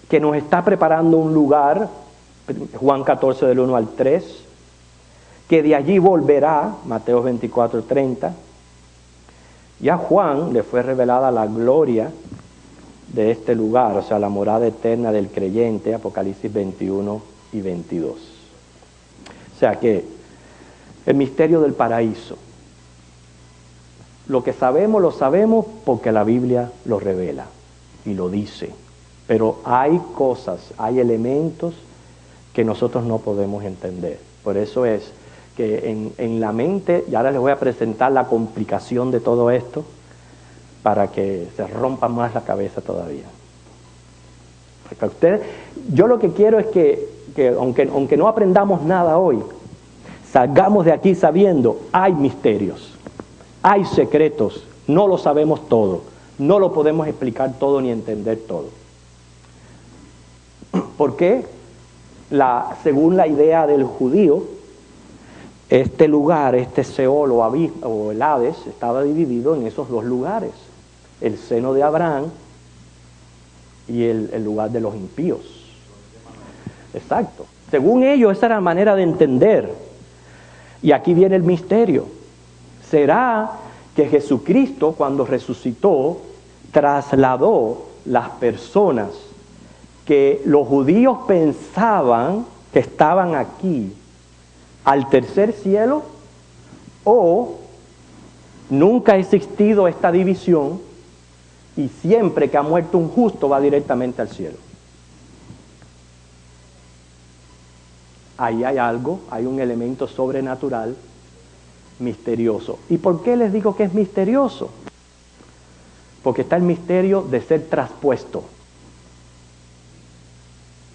que nos está preparando un lugar, Juan 14 del 1 al 3, que de allí volverá, Mateo 24:30. Y a Juan le fue revelada la gloria de este lugar, o sea, la morada eterna del creyente, Apocalipsis 21 y 22. O sea que el misterio del paraíso, lo que sabemos lo sabemos porque la Biblia lo revela y lo dice, pero hay cosas, hay elementos que nosotros no podemos entender. Por eso es que en la mente, y ahora les voy a presentar la complicación de todo esto, para que se rompa más la cabeza todavía. Porque ustedes, yo lo que quiero es que aunque no aprendamos nada hoy, salgamos de aquí sabiendo, hay misterios, hay secretos, no lo sabemos todo, no lo podemos explicar todo ni entender todo. ¿Por qué? Según la idea del judío, este lugar, este Seol o el Hades, estaba dividido en esos dos lugares. El seno de Abraham y el lugar de los impíos. Exacto. Según ellos, esa era la manera de entender. Y aquí viene el misterio. ¿Será que Jesucristo, cuando resucitó, trasladó las personas que los judíos pensaban que estaban aquí al tercer cielo? ¿O nunca ha existido esta división y siempre que ha muerto un justo va directamente al cielo? Ahí hay algo, hay un elemento sobrenatural, misterioso. ¿Y por qué les digo que es misterioso? Porque está el misterio de ser traspuesto.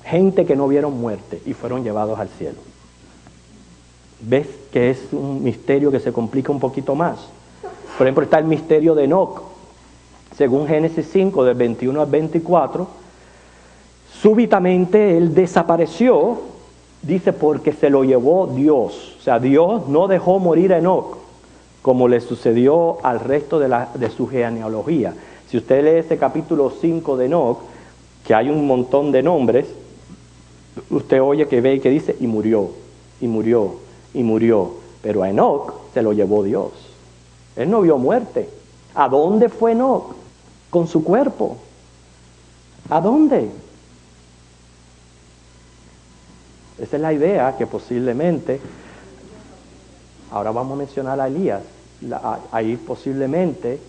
Gente que no vieron muerte y fueron llevados al cielo. ¿Ves que es un misterio que se complica un poquito más? Por ejemplo, está el misterio de Enoc. Según Génesis 5, del 21 al 24, súbitamente él desapareció, dice, porque se lo llevó Dios. O sea, Dios no dejó morir a Enoc, como le sucedió al resto de su genealogía. Si usted lee ese capítulo 5 de Enoc, que hay un montón de nombres, usted oye que ve y que dice, y murió, y murió, y murió. Pero a Enoc se lo llevó Dios. Él no vio muerte. ¿A dónde fue Enoc con su cuerpo? ¿A dónde? Esa es la idea que posiblemente, ahora vamos a mencionar a Elías, ahí posiblemente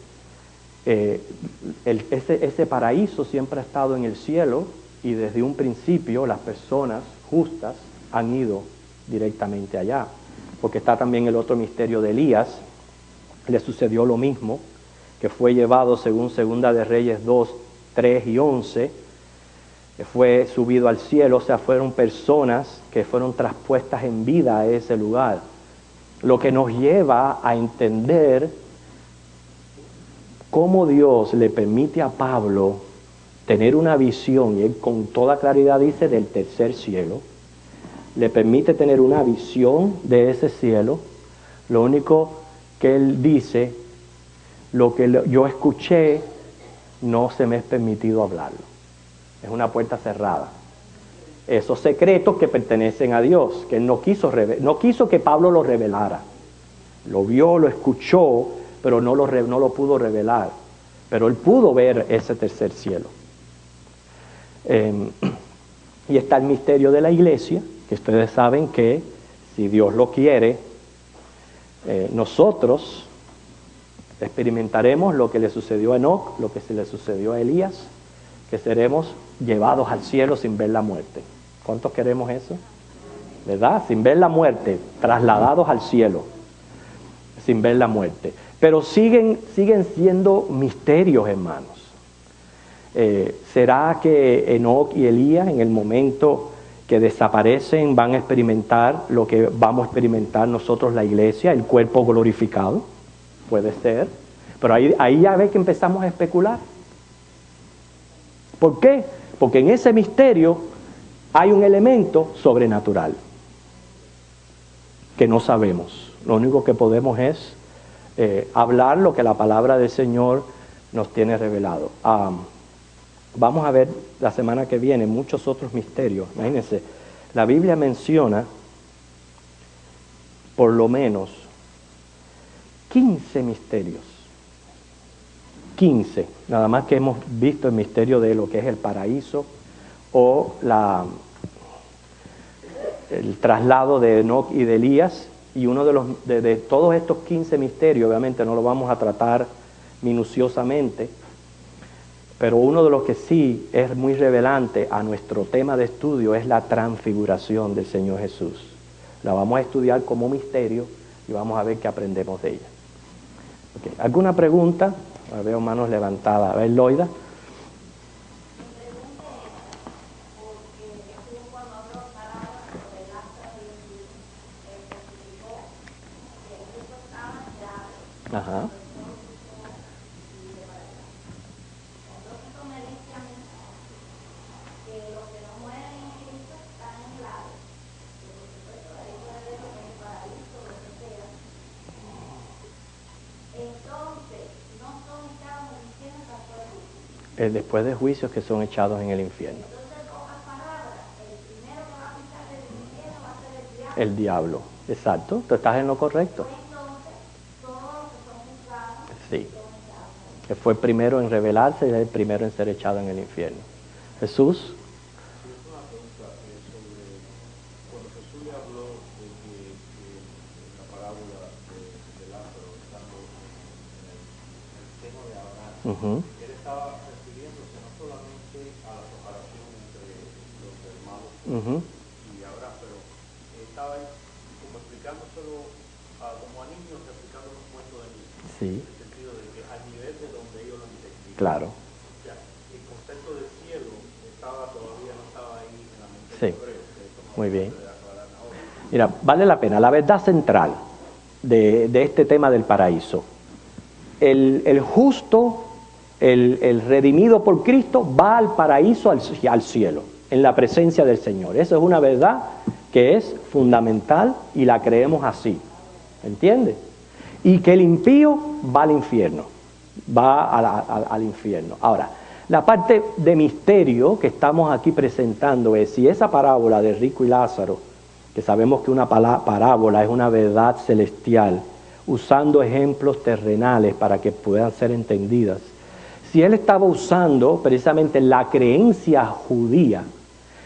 ese paraíso siempre ha estado en el cielo y desde un principio las personas justas han ido directamente allá. Porque está también el otro misterio de Elías, le sucedió lo mismo, que fue llevado según Segunda de Reyes 2, 3 y 11, fue subido al cielo, o sea, fueron personas que fueron traspuestas en vida a ese lugar. Lo que nos lleva a entender cómo Dios le permite a Pablo tener una visión, y él con toda claridad dice del tercer cielo, le permite tener una visión de ese cielo. Lo único que él dice, lo que yo escuché, no se me es permitido hablarlo. Es una puerta cerrada. Esos secretos que pertenecen a Dios, que él no quiso que Pablo lo revelara. Lo vio, lo escuchó, pero no lo pudo revelar. Pero él pudo ver ese tercer cielo. Y está el misterio de la iglesia, que ustedes saben que, si Dios lo quiere, nosotros experimentaremos lo que le sucedió a Enoc, lo que se le sucedió a Elías, que seremos llevados al cielo sin ver la muerte. ¿Cuántos queremos eso? ¿Verdad? Sin ver la muerte, trasladados al cielo, sin ver la muerte. Pero siguen siendo misterios, hermanos. ¿Será que Enoc y Elías, en el momento que desaparecen van a experimentar lo que vamos a experimentar nosotros, la iglesia, el cuerpo glorificado, puede ser, pero ahí ya ves que empezamos a especular. ¿Por qué? Porque en ese misterio hay un elemento sobrenatural que no sabemos. Lo único que podemos es hablar lo que la palabra del Señor nos tiene revelado. Vamos a ver la semana que viene muchos otros misterios. Imagínense, la Biblia menciona por lo menos 15 misterios. 15, nada más que hemos visto el misterio de lo que es el paraíso o el traslado de Enoc y de Elías, y uno de todos estos 15 misterios, obviamente no lo vamos a tratar minuciosamente, pero uno de los que sí es muy revelante a nuestro tema de estudio es la transfiguración del Señor Jesús. La vamos a estudiar como misterio y vamos a ver qué aprendemos de ella. Okay. ¿Alguna pregunta? Veo manos levantadas. A ver, Loida. Ajá. Después de juicios que son echados en el infierno. El diablo, exacto. Tú estás en lo correcto. Sí. Que fue el primero en rebelarse y el primero en ser echado en el infierno. Jesús. Uh-huh. Él estaba refiriéndose no solamente a la separación entre los hermanos y Abraham, pero estaba ahí como explicándoselo como a niños, explicando un cuento de niños. Sí. En el sentido de que al nivel de donde ellos lo entendían. Claro. O sea, el concepto del cielo todavía no estaba ahí en la mente Sí. de Hebreo. Muy bien. Mira, vale la pena. La verdad central de este tema del paraíso. El justo, el redimido por Cristo, va al paraíso, al cielo, en la presencia del Señor. Eso es una verdad que es fundamental y la creemos así. ¿Entiendes? Y que el impío va al infierno. Va al infierno. Ahora, la parte de misterio que estamos aquí presentando es si esa parábola de rico y Lázaro, que sabemos que una parábola es una verdad celestial, usando ejemplos terrenales para que puedan ser entendidas. Si él estaba usando precisamente la creencia judía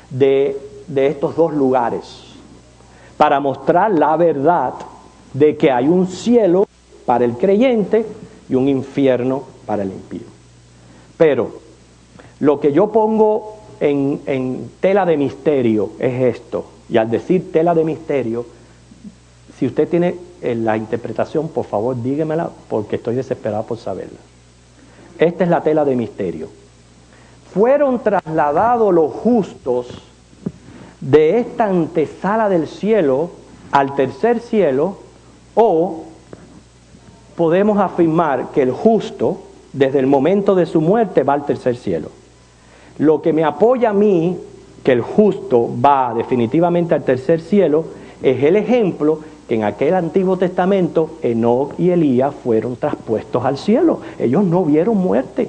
de estos dos lugares para mostrar la verdad de que hay un cielo para el creyente y un infierno para el impío. Pero lo que yo pongo en tela de misterio es esto, y al decir tela de misterio, si usted tiene la interpretación, por favor dígamela, porque estoy desesperado por saberla. Esta es la tela de misterio. Fueron trasladados los justos de esta antesala del cielo al tercer cielo, o podemos afirmar que el justo, desde el momento de su muerte, va al tercer cielo. Lo que me apoya a mí, que el justo va definitivamente al tercer cielo, es el ejemplo que en aquel Antiguo Testamento Enoc y Elías fueron traspuestos al cielo. Ellos no vieron muerte.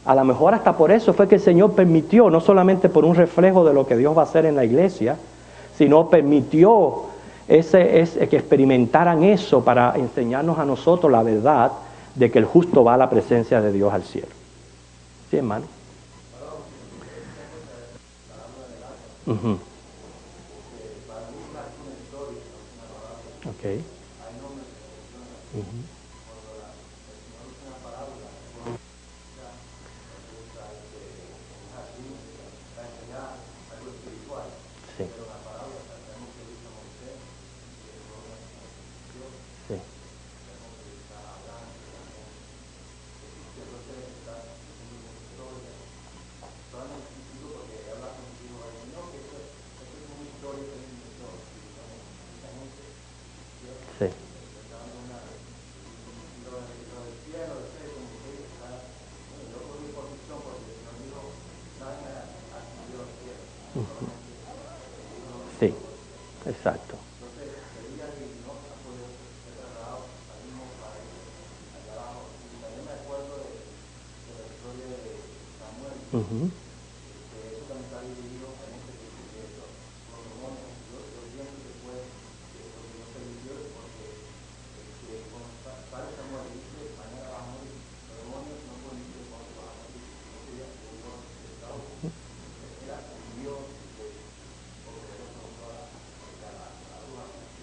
A lo mejor hasta por eso fue que el Señor permitió, no solamente por un reflejo de lo que Dios va a hacer en la iglesia, sino permitió que experimentaran eso para enseñarnos a nosotros la verdad de que el justo va a la presencia de Dios al cielo. ¿Sí, hermano? Uh-huh. Okay. Uh-huh. Sí. Sí. Sí, exacto. Ujú.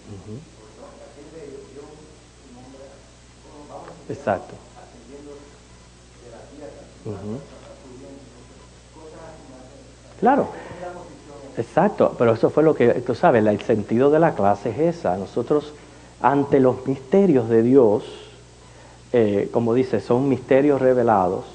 Ujú. Exacto. Ujú. Claro, exacto, pero eso fue lo que, tú sabes, el sentido de la clase es esa. Nosotros, ante los misterios de Dios, como dice, son misterios revelados,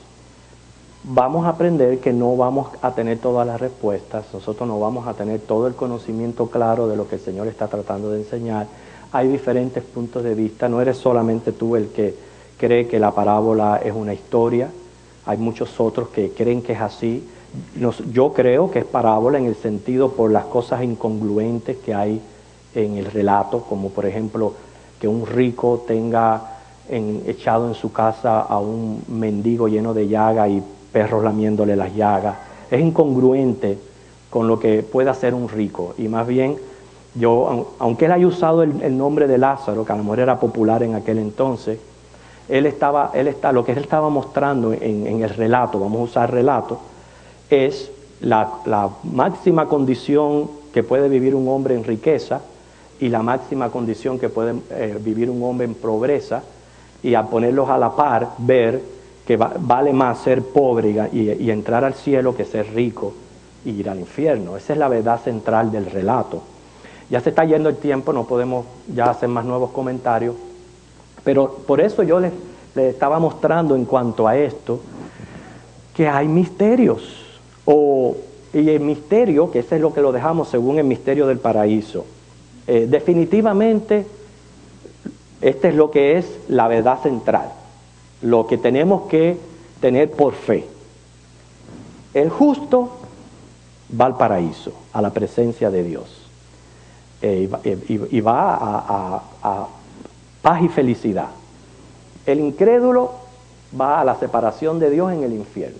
vamos a aprender que no vamos a tener todas las respuestas, nosotros no vamos a tener todo el conocimiento claro de lo que el Señor está tratando de enseñar. Hay diferentes puntos de vista, no eres solamente tú el que cree que la parábola es una historia, hay muchos otros que creen que es así. Yo creo que es parábola en el sentido por las cosas incongruentes que hay en el relato, como por ejemplo que un rico tenga echado en su casa a un mendigo lleno de llaga y perros lamiéndole las llagas. Es incongruente con lo que puede hacer un rico. Y más bien, aunque él haya usado el nombre de Lázaro, que a lo mejor era popular en aquel entonces, lo que él estaba mostrando en el relato, vamos a usar relato, es la máxima condición que puede vivir un hombre en riqueza y la máxima condición que puede vivir un hombre en pobreza, y a ponerlos a la par, ver que vale más ser pobre y entrar al cielo que ser rico y ir al infierno. Esa es la verdad central del relato. Ya se está yendo el tiempo, no podemos ya hacer más nuevos comentarios, pero por eso yo les estaba mostrando en cuanto a esto, que hay misterios, y el misterio, que ese es lo que lo dejamos según el misterio del paraíso. Definitivamente, este es lo que es la verdad central, lo que tenemos que tener por fe. El justo va al paraíso, a la presencia de Dios, y va a paz y felicidad. El incrédulo va a la separación de Dios en el infierno.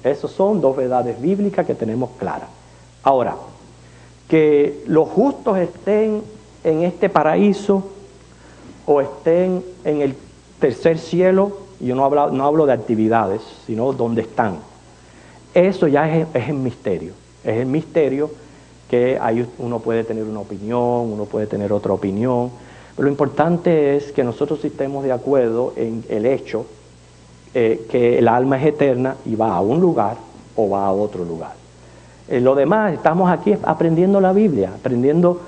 Esas son dos verdades bíblicas que tenemos claras. Ahora, que los justos estén en este paraíso o estén en el tercer cielo, yo no hablo de actividades, sino donde están. Eso ya es el misterio. Es el misterio que uno puede tener una opinión, uno puede tener otra opinión. Pero lo importante es que nosotros estemos de acuerdo en el hecho que el alma es eterna y va a un lugar o va a otro lugar. Lo demás, estamos aquí aprendiendo la Biblia, aprendiendo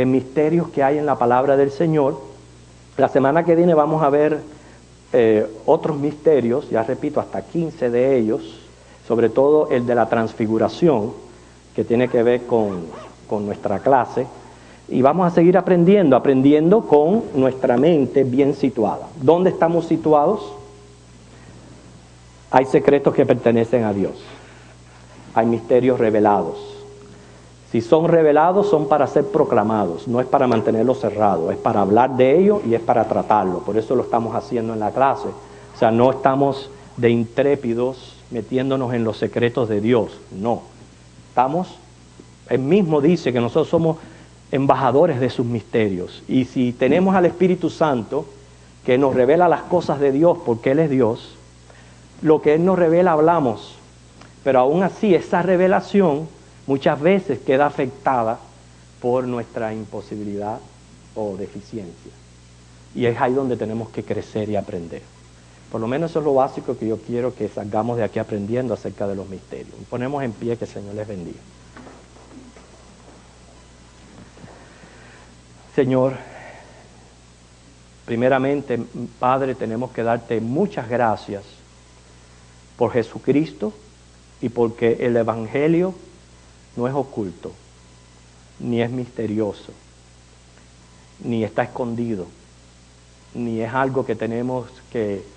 misterios que hay en la palabra del Señor. La semana que viene vamos a ver otros misterios, ya repito, hasta 15 de ellos, sobre todo el de la transfiguración, que tiene que ver con nuestra clase, y vamos a seguir aprendiendo con nuestra mente bien situada. ¿Dónde estamos situados? Hay secretos que pertenecen a Dios, hay misterios revelados. Si son revelados, son para ser proclamados, no es para mantenerlos cerrados, es para hablar de ellos y es para tratarlo. Por eso lo estamos haciendo en la clase. O sea, no estamos de intrépidos metiéndonos en los secretos de Dios, no. Él mismo dice que nosotros somos embajadores de sus misterios. Y si tenemos al Espíritu Santo, que nos revela las cosas de Dios porque Él es Dios, lo que Él nos revela hablamos. Pero aún así, esa revelación muchas veces queda afectada por nuestra imposibilidad o deficiencia. Y es ahí donde tenemos que crecer y aprender. Por lo menos eso es lo básico que yo quiero que salgamos de aquí aprendiendo acerca de los misterios. Ponemos en pie, que el Señor les bendiga. Señor, primeramente, Padre, tenemos que darte muchas gracias por Jesucristo y porque el Evangelio no es oculto, ni es misterioso, ni está escondido, ni es algo que tenemos que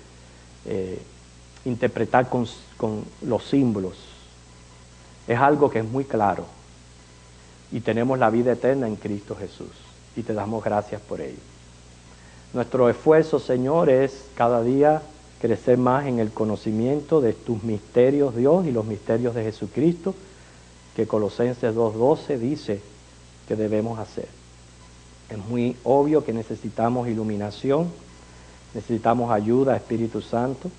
interpretar con los símbolos. Es algo que es muy claro. y tenemos la vida eterna en Cristo Jesús. Y te damos gracias por ello. Nuestro esfuerzo, Señor, es cada día crecer más en el conocimiento de tus misterios, Dios, y los misterios de Jesucristo, que Colosenses 2:12 dice que debemos hacer. Es muy obvio que necesitamos iluminación, necesitamos ayuda, Espíritu Santo,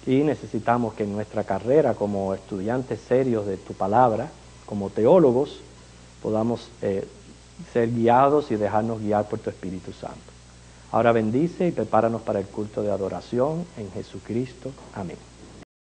y necesitamos que en nuestra carrera como estudiantes serios de tu palabra, como teólogos, podamos ser guiados y dejarnos guiar por tu Espíritu Santo. Ahora bendice y prepáranos para el culto de adoración en Jesucristo. Amén.